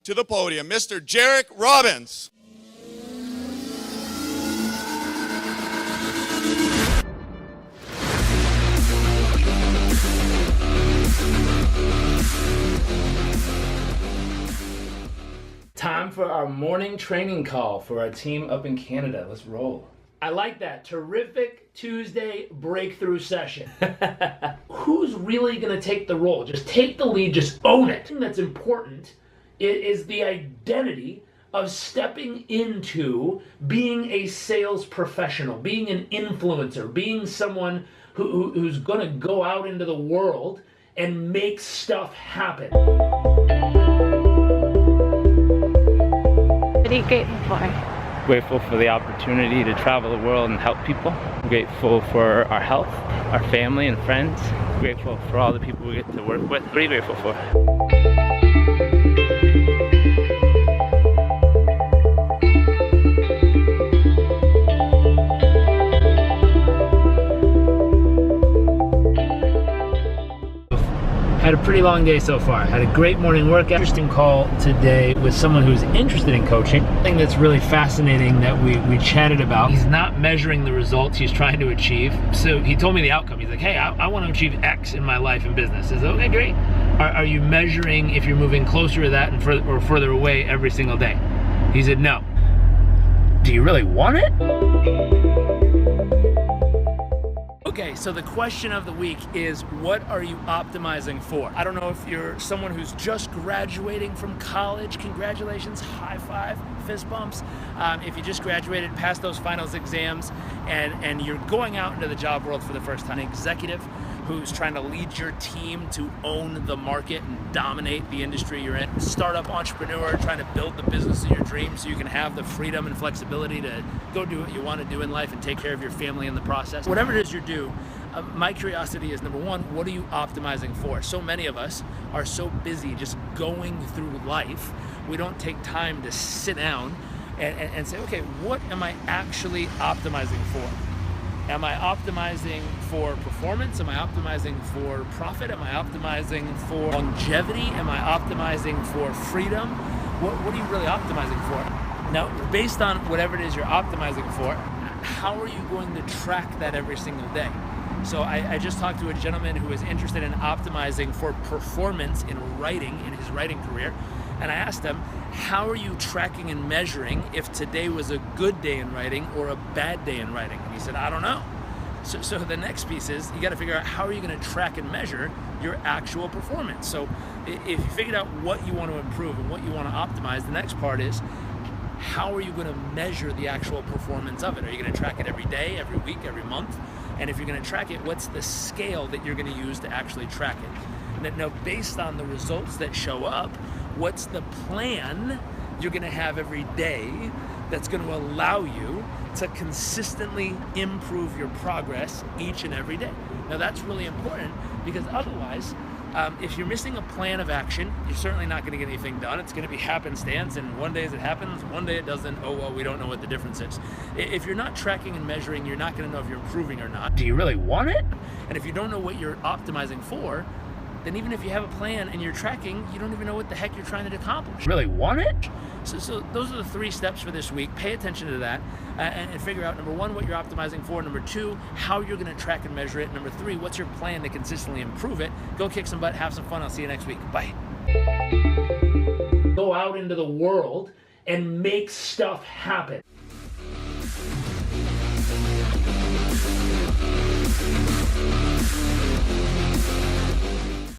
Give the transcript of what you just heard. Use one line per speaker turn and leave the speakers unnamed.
to the podium, Mr. Jairek Robbins.
Time for our morning training call for our team up in Canada. Let's roll. I like that. Terrific Tuesday breakthrough session. Who's really going to take the role? Just take the lead, just own it. The thing that's important is the identity of stepping into being a sales professional, being an influencer, being someone who's going to go out into the world and make stuff happen.
What are you grateful for?
Grateful for the opportunity to travel the world and help people. Grateful for our health, our family and friends. Grateful for all the people we get to work with. What are you grateful for?
Had a pretty long day so far. Had a great morning workout. Interesting call today with someone who's interested in coaching. The thing that's really fascinating that we chatted about, he's not measuring the results he's trying to achieve. So he told me the outcome. He's like, hey, I want to achieve X in my life and business. I said, okay, great. Are you measuring if you're moving closer to that and or further away every single day? He said, no. Do you really want it? Okay, so the question of the week is, what are you optimizing for? I don't know if you're someone who's just graduating from college. Congratulations, high five, fist bumps. If you just graduated, passed those finals exams, and you're going out into the job world for the first time, an executive who's trying to lead your team to own the market and dominate the industry you're in. Startup entrepreneur trying to build the business of your dreams so you can have the freedom and flexibility to go do what you want to do in life and take care of your family in the process. Whatever it is you do, my curiosity is, number one, what are you optimizing for? So many of us are so busy just going through life, we don't take time to sit down and say, okay, what am I actually optimizing for? Am I optimizing for performance? Am I optimizing for profit? Am I optimizing for longevity? Am I optimizing for freedom? What are you really optimizing for? Now, based on whatever it is you're optimizing for, how are you going to track that every single day? So I just talked to a gentleman who is interested in optimizing for performance in writing, in his writing career. And I asked him, how are you tracking and measuring if today was a good day in writing or a bad day in writing? And he said, I don't know. So the next piece is, you got to figure out how are you going to track and measure your actual performance. So if you figured out what you want to improve and what you want to optimize, the next part is, how are you going to measure the actual performance of it? Are you going to track it every day, every week, every month? And if you're going to track it, what's the scale that you're going to use to actually track it? And now, based on the results that show up, what's the plan you're going to have every day that's going to allow you to consistently improve your progress each and every day? Now, that's really important, because otherwise, if you're missing a plan of action, you're certainly not going to get anything done. It's going to be happenstance, and one day it happens, one day it doesn't. Oh, well, we don't know what the difference is. If you're not tracking and measuring, you're not going to know if you're improving or not. Do you really want it? And if you don't know what you're optimizing for, then even if you have a plan and you're tracking, you don't even know what the heck you're trying to accomplish. Really want it? So those are the 3 steps for this week. Pay attention to that and figure out, number 1, what you're optimizing for. Number 2, how you're going to track and measure it. Number 3, what's your plan to consistently improve it. Go kick some butt, have some fun. I'll see you next week. Bye. Go out into the world and make stuff happen.